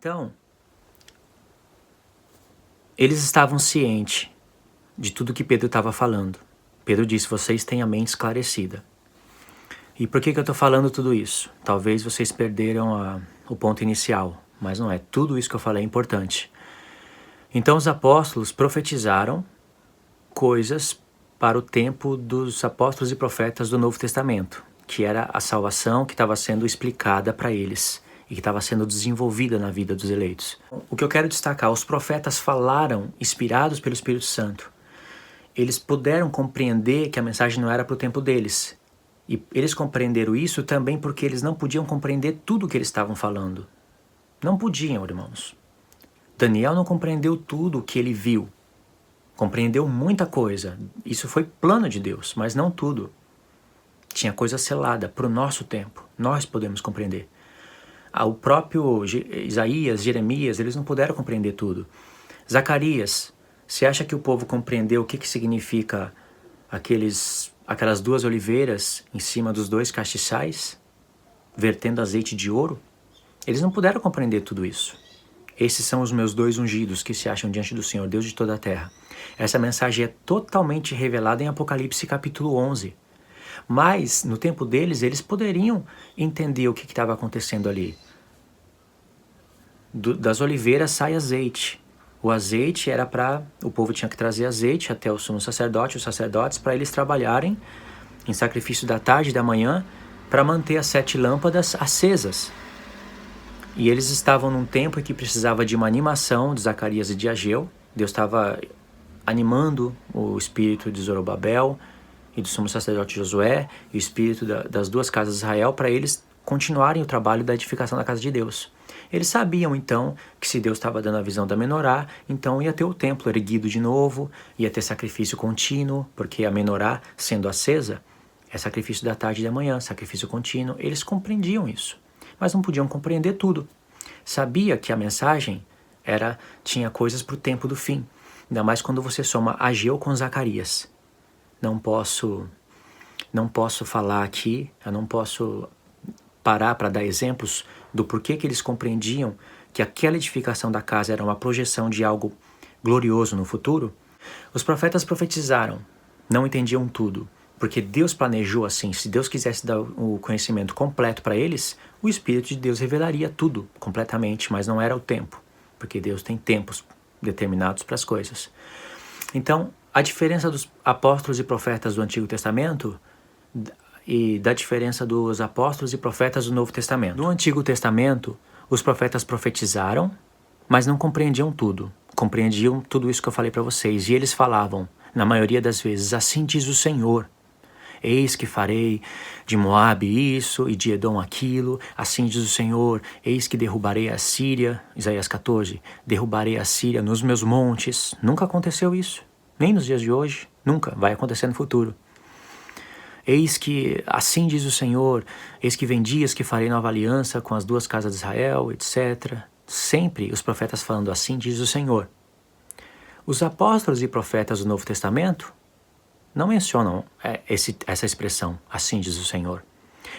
Então, eles estavam cientes de tudo que Pedro estava falando. Pedro disse, vocês têm a mente esclarecida. E por que eu estou falando tudo isso? Talvez vocês perderam o ponto inicial, mas não é. Tudo isso que eu falei é importante. Então os apóstolos profetizaram coisas para o tempo dos apóstolos e profetas do Novo Testamento, que era a salvação que estava sendo explicada para eles e que estava sendo desenvolvida na vida dos eleitos. O que eu quero destacar, os profetas falaram inspirados pelo Espírito Santo. Eles puderam compreender que a mensagem não era para o tempo deles. E eles compreenderam isso também porque eles não podiam compreender tudo o que eles estavam falando. Não podiam, irmãos. Daniel não compreendeu tudo o que ele viu. Compreendeu muita coisa. Isso foi plano de Deus, mas não tudo. Tinha coisa selada para o nosso tempo. Nós podemos compreender. O próprio Isaías, Jeremias, eles não puderam compreender tudo. Zacarias, você acha que o povo compreendeu o que significa aquelas duas oliveiras em cima dos dois castiçais, vertendo azeite de ouro? Eles não puderam compreender tudo isso. Esses são os meus dois ungidos que se acham diante do Senhor, Deus de toda a terra. Essa mensagem é totalmente revelada em Apocalipse capítulo 11. Mas, no tempo deles, eles poderiam entender o que estava acontecendo ali. Das oliveiras sai azeite. O azeite era para... O povo tinha que trazer azeite até o sumo sacerdote, os sacerdotes, para eles trabalharem em sacrifício da tarde e da manhã, para manter as 7 lâmpadas acesas. E eles estavam num tempo em que precisava de uma animação de Zacarias e de Ageu. Deus estava animando o espírito de Zorobabel e do sumo sacerdote Josué e o espírito das duas casas de Israel para eles continuarem o trabalho da edificação da casa de Deus. Eles sabiam então que se Deus estava dando a visão da menorá, então ia ter o templo erguido de novo, ia ter sacrifício contínuo, porque a menorá sendo acesa é sacrifício da tarde e da manhã, sacrifício contínuo. Eles compreendiam isso, mas não podiam compreender tudo. Sabia que a mensagem tinha coisas para o tempo do fim, ainda mais quando você soma Ageu com Zacarias. Não posso falar aqui, eu não posso parar para dar exemplos do porquê que eles compreendiam que aquela edificação da casa era uma projeção de algo glorioso no futuro. Os profetas profetizaram, não entendiam tudo, porque Deus planejou assim. Se Deus quisesse dar o conhecimento completo para eles, o Espírito de Deus revelaria tudo completamente, mas não era o tempo, porque Deus tem tempos determinados para as coisas. Então, a diferença dos apóstolos e profetas do Antigo Testamento e da diferença dos apóstolos e profetas do Novo Testamento. No Antigo Testamento, os profetas profetizaram, mas não compreendiam tudo. Compreendiam tudo isso que eu falei para vocês. E eles falavam, na maioria das vezes, assim diz o Senhor. Eis que farei de Moabe isso e de Edom aquilo, assim diz o Senhor, eis que derrubarei a Síria, Isaías 14, derrubarei a Síria nos meus montes. Nunca aconteceu isso, nem nos dias de hoje, nunca, vai acontecer no futuro. Eis que, assim diz o Senhor, eis que vem dias que farei nova aliança com as duas casas de Israel, etc. Sempre os profetas falando assim diz o Senhor. Os apóstolos e profetas do Novo Testamento não mencionam essa expressão, assim diz o Senhor.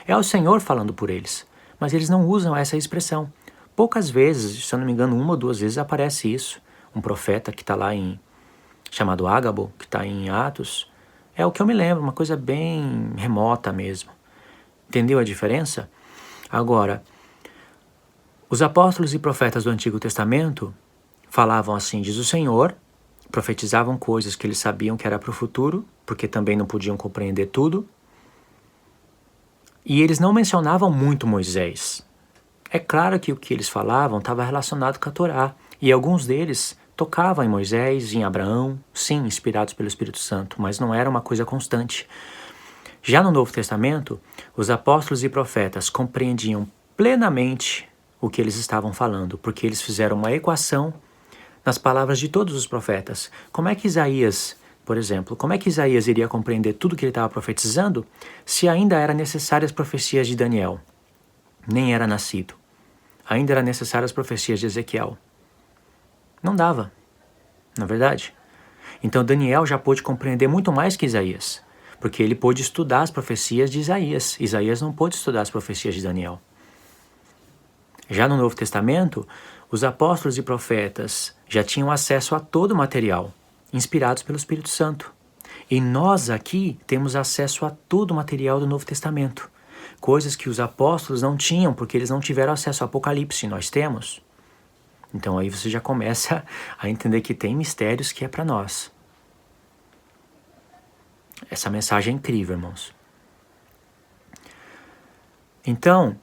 É o Senhor falando por eles, mas eles não usam essa expressão. Poucas vezes, se eu não me engano, 1 ou 2 vezes aparece isso. Um profeta que está lá chamado Ágabo, que está em Atos, é o que eu me lembro, uma coisa bem remota mesmo. Entendeu a diferença? Agora, os apóstolos e profetas do Antigo Testamento falavam assim, diz o Senhor, profetizavam coisas que eles sabiam que era para o futuro, porque também não podiam compreender tudo. E eles não mencionavam muito Moisés. É claro que o que eles falavam estava relacionado com a Torá, e alguns deles tocavam em Moisés, em Abraão, sim, inspirados pelo Espírito Santo, mas não era uma coisa constante. Já no Novo Testamento, os apóstolos e profetas compreendiam plenamente o que eles estavam falando, porque eles fizeram uma equação nas palavras de todos os profetas. Como é que Isaías, por exemplo, como é que Isaías iria compreender tudo que ele estava profetizando se ainda eram necessárias as profecias de Daniel? Nem era nascido. Ainda eram necessárias as profecias de Ezequiel. Não dava, na verdade. Então Daniel já pôde compreender muito mais que Isaías, porque ele pôde estudar as profecias de Isaías. Isaías não pôde estudar as profecias de Daniel. Já no Novo Testamento, Os apóstolos e profetas já tinham acesso a todo o material, inspirados pelo Espírito Santo. E nós aqui temos acesso a todo o material do Novo Testamento. Coisas que os apóstolos não tinham, porque eles não tiveram acesso ao Apocalipse, nós temos. Então aí você já começa a entender que tem mistérios que é para nós. Essa mensagem é incrível, irmãos. Então,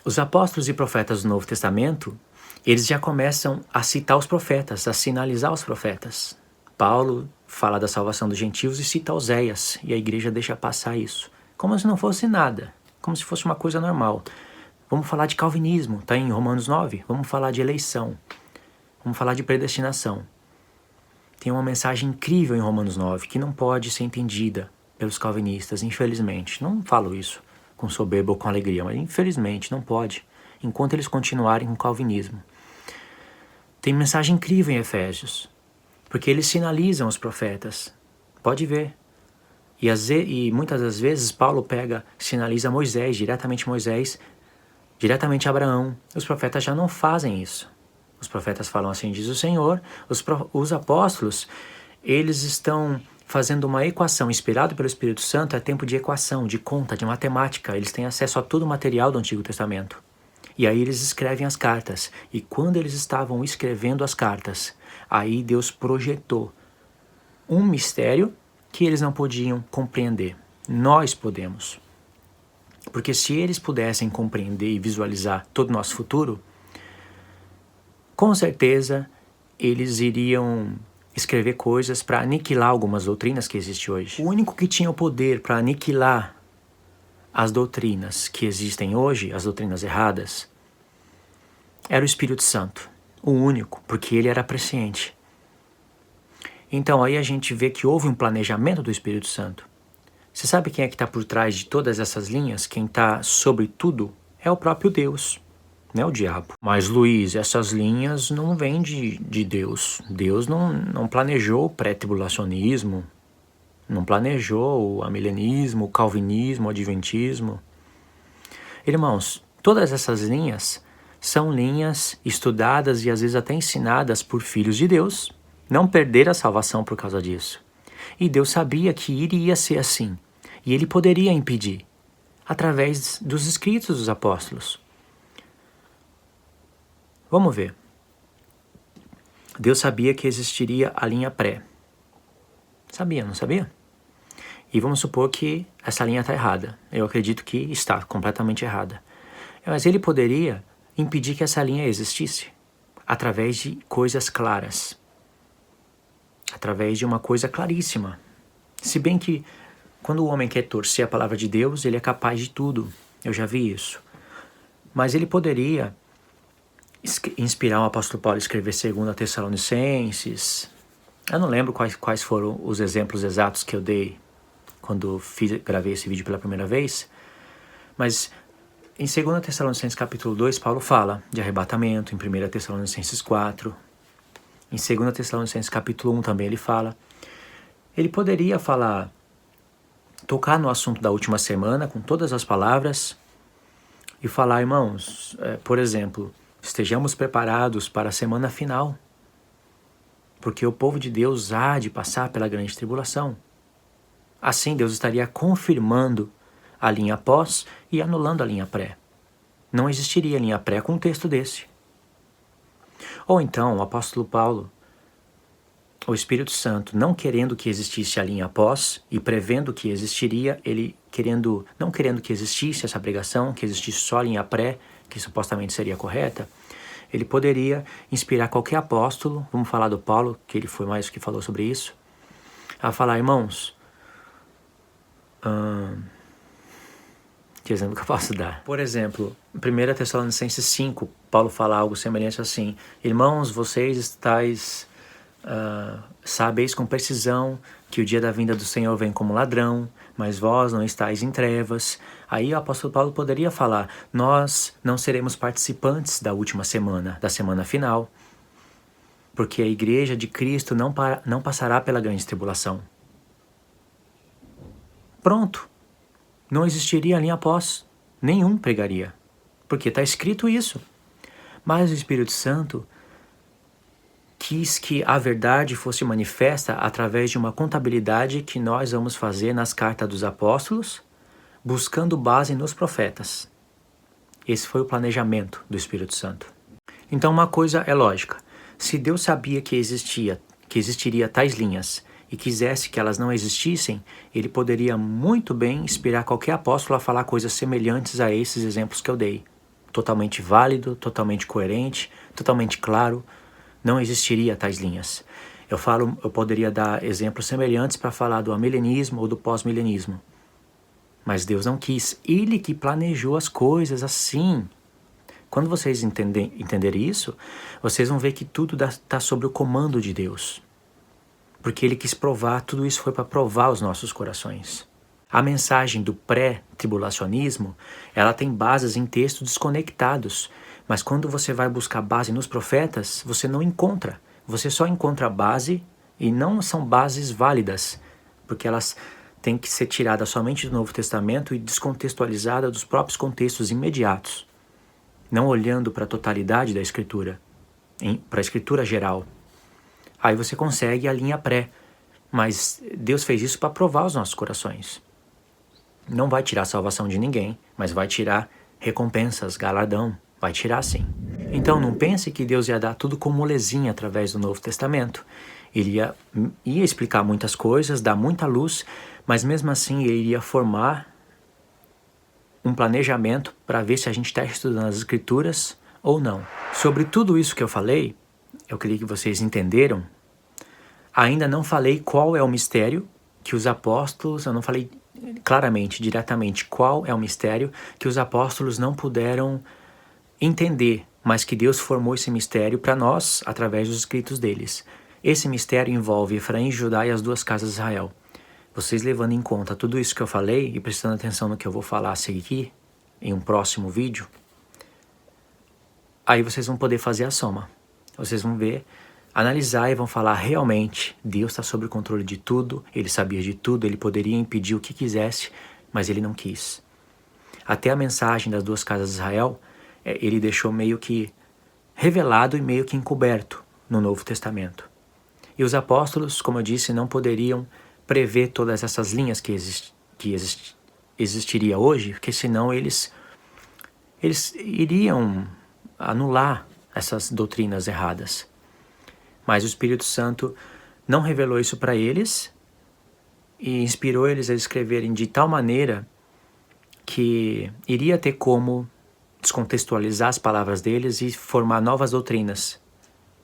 os apóstolos e profetas do Novo Testamento, eles já começam a citar os profetas, a sinalizar os profetas. Paulo fala da salvação dos gentios e cita Oséias, e a igreja deixa passar isso, como se não fosse nada, como se fosse uma coisa normal. Vamos falar de calvinismo, está em Romanos 9, vamos falar de eleição, vamos falar de predestinação. Tem uma mensagem incrível em Romanos 9, que não pode ser entendida pelos calvinistas, infelizmente. Não falo isso com soberba ou com alegria, mas infelizmente não pode, enquanto eles continuarem com o calvinismo. Tem mensagem incrível em Efésios, porque eles sinalizam os profetas. Pode ver. E muitas das vezes Paulo sinaliza Moisés, diretamente Abraão. Os profetas já não fazem isso. Os profetas falam assim, diz o Senhor. Os apóstolos, eles estão fazendo uma equação, inspirado pelo Espírito Santo, é tempo de equação, de conta, de matemática. Eles têm acesso a todo o material do Antigo Testamento. E aí eles escrevem as cartas. E quando eles estavam escrevendo as cartas, aí Deus projetou um mistério que eles não podiam compreender. Nós podemos. Porque se eles pudessem compreender e visualizar todo o nosso futuro, com certeza eles iriam escrever coisas para aniquilar algumas doutrinas que existem hoje. O único que tinha o poder para aniquilar as doutrinas que existem hoje, as doutrinas erradas, era o Espírito Santo. O único, porque ele era presciente. Então aí a gente vê que houve um planejamento do Espírito Santo. Você sabe quem é que está por trás de todas essas linhas? Quem está sobre tudo é o próprio Deus, não é o diabo. Mas Luiz, essas linhas não vêm de Deus. Deus não planejou o pré-tribulacionismo, não planejou o amilenismo, o calvinismo, o adventismo. Irmãos, todas essas linhas são linhas estudadas e às vezes até ensinadas por filhos de Deus. Não perder a salvação por causa disso. E Deus sabia que iria ser assim. E ele poderia impedir, através dos escritos dos apóstolos. Vamos ver. Deus sabia que existiria a linha pré. Sabia, não sabia? E vamos supor que essa linha está errada. Eu acredito que está completamente errada. Mas ele poderia impedir que essa linha existisse através de coisas claras. Através de uma coisa claríssima. Se bem que quando o homem quer torcer a palavra de Deus, ele é capaz de tudo. Eu já vi isso. Mas ele poderia inspirar o apóstolo Paulo a escrever 2 Tessalonicenses. Eu não lembro quais foram os exemplos exatos que eu dei quando gravei esse vídeo pela primeira vez. Mas em 2 Tessalonicenses capítulo 2, Paulo fala de arrebatamento. Em 1 Tessalonicenses 4. Em 2 Tessalonicenses capítulo 1 também ele fala. Ele poderia tocar no assunto da última semana com todas as palavras e falar, irmãos, por exemplo, estejamos preparados para a semana final, porque o povo de Deus há de passar pela grande tribulação. Assim, Deus estaria confirmando a linha pós e anulando a linha pré. Não existiria linha pré com um texto desse. Ou então, o apóstolo Paulo, o Espírito Santo, não querendo que existisse a linha após e prevendo que existiria, ele não querendo que existisse essa pregação, que existisse só a linha pré, que supostamente seria correta, ele poderia inspirar qualquer apóstolo, vamos falar do Paulo, que ele foi mais que falou sobre isso, a falar, irmãos, que exemplo que eu posso dar? Por exemplo, em 1 Tessalonicenses 5, Paulo fala algo semelhante assim, irmãos, vocês sabeis com precisão que o dia da vinda do Senhor vem como ladrão, mas vós não estáis em trevas. Aí o apóstolo Paulo poderia falar, nós não seremos participantes da última semana, da semana final, porque a igreja de Cristo não passará pela grande tribulação. Pronto. Não existiria linha após. Nenhum pregaria. Porque está escrito isso. Mas o Espírito Santo quis que a verdade fosse manifesta através de uma contabilidade que nós vamos fazer nas cartas dos apóstolos, buscando base nos profetas. Esse foi o planejamento do Espírito Santo. Então uma coisa é lógica. Se Deus sabia que existiria tais linhas e quisesse que elas não existissem, ele poderia muito bem inspirar qualquer apóstolo a falar coisas semelhantes a esses exemplos que eu dei. Totalmente válido, totalmente coerente, totalmente claro. Não existiria tais linhas. Eu poderia dar exemplos semelhantes para falar do amilenismo ou do pós-milenismo. Mas Deus não quis. Ele que planejou as coisas assim. Quando vocês entenderem isso, vocês vão ver que tudo está sob o comando de Deus. Porque Ele quis provar, tudo isso foi para provar os nossos corações. A mensagem do pré-tribulacionismo, ela tem bases em textos desconectados. Mas quando você vai buscar base nos profetas, você não encontra. Você só encontra base e não são bases válidas, porque elas têm que ser tiradas somente do Novo Testamento e descontextualizadas dos próprios contextos imediatos, não olhando para a totalidade da Escritura, para a Escritura geral. Aí você consegue a linha pré, mas Deus fez isso para provar os nossos corações. Não vai tirar a salvação de ninguém, mas vai tirar recompensas, galardão. Vai tirar sim. Então não pense que Deus ia dar tudo com molezinha através do Novo Testamento. Ele ia explicar muitas coisas, dar muita luz, mas mesmo assim ele iria formar um planejamento para ver se a gente está estudando as Escrituras ou não. Sobre tudo isso que eu falei, eu queria que vocês entenderam. Ainda não falei qual é o mistério que os apóstolos, eu não falei claramente, diretamente, qual é o mistério que os apóstolos não puderam entender, mas que Deus formou esse mistério para nós através dos escritos deles. Esse mistério envolve Efraim, Judá e as duas casas de Israel. Vocês levando em conta tudo isso que eu falei e prestando atenção no que eu vou falar a seguir aqui, em um próximo vídeo, aí vocês vão poder fazer a soma. Vocês vão ver, analisar e vão falar realmente, Deus está sob o controle de tudo, Ele sabia de tudo, Ele poderia impedir o que quisesse, mas Ele não quis. Até a mensagem das duas casas de Israel, Ele deixou meio que revelado e meio que encoberto no Novo Testamento. E os apóstolos, como eu disse, não poderiam prever todas essas linhas que existiria hoje, porque senão eles iriam anular essas doutrinas erradas. Mas o Espírito Santo não revelou isso para eles e inspirou eles a escreverem de tal maneira que iria ter como descontextualizar as palavras deles e formar novas doutrinas,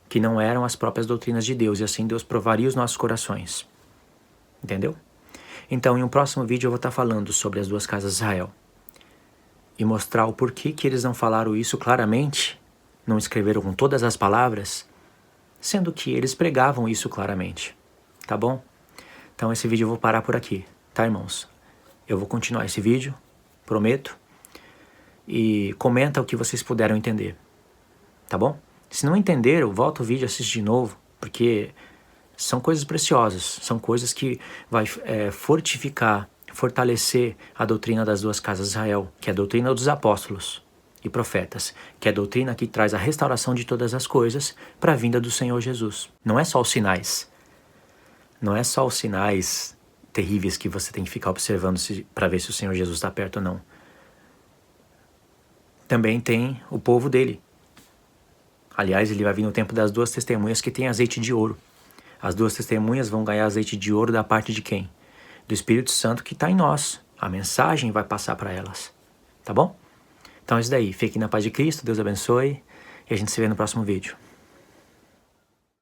que não eram as próprias doutrinas de Deus, e assim Deus provaria os nossos corações. Entendeu? Então, em um próximo vídeo eu vou estar falando sobre as duas casas de Israel e mostrar o porquê que eles não falaram isso claramente, não escreveram com todas as palavras, sendo que eles pregavam isso claramente. Tá bom? Então esse vídeo eu vou parar por aqui, tá, irmãos? Eu vou continuar esse vídeo, prometo, e comenta o que vocês puderam entender, tá bom? Se não entenderam, volta o vídeo e assiste de novo, porque são coisas preciosas, são coisas que vai fortalecer a doutrina das duas casas de Israel, que é a doutrina dos apóstolos e profetas, que é a doutrina que traz a restauração de todas as coisas para a vinda do Senhor Jesus. Não é só os sinais, não é só os sinais terríveis que você tem que ficar observando para ver se o Senhor Jesus está perto ou não. Também tem o povo dele. Aliás, ele vai vir no tempo das duas testemunhas que tem azeite de ouro. As duas testemunhas vão ganhar azeite de ouro da parte de quem? Do Espírito Santo que está em nós. A mensagem vai passar para elas. Tá bom? Então é isso daí. Fiquem na paz de Cristo. Deus abençoe. E a gente se vê no próximo vídeo.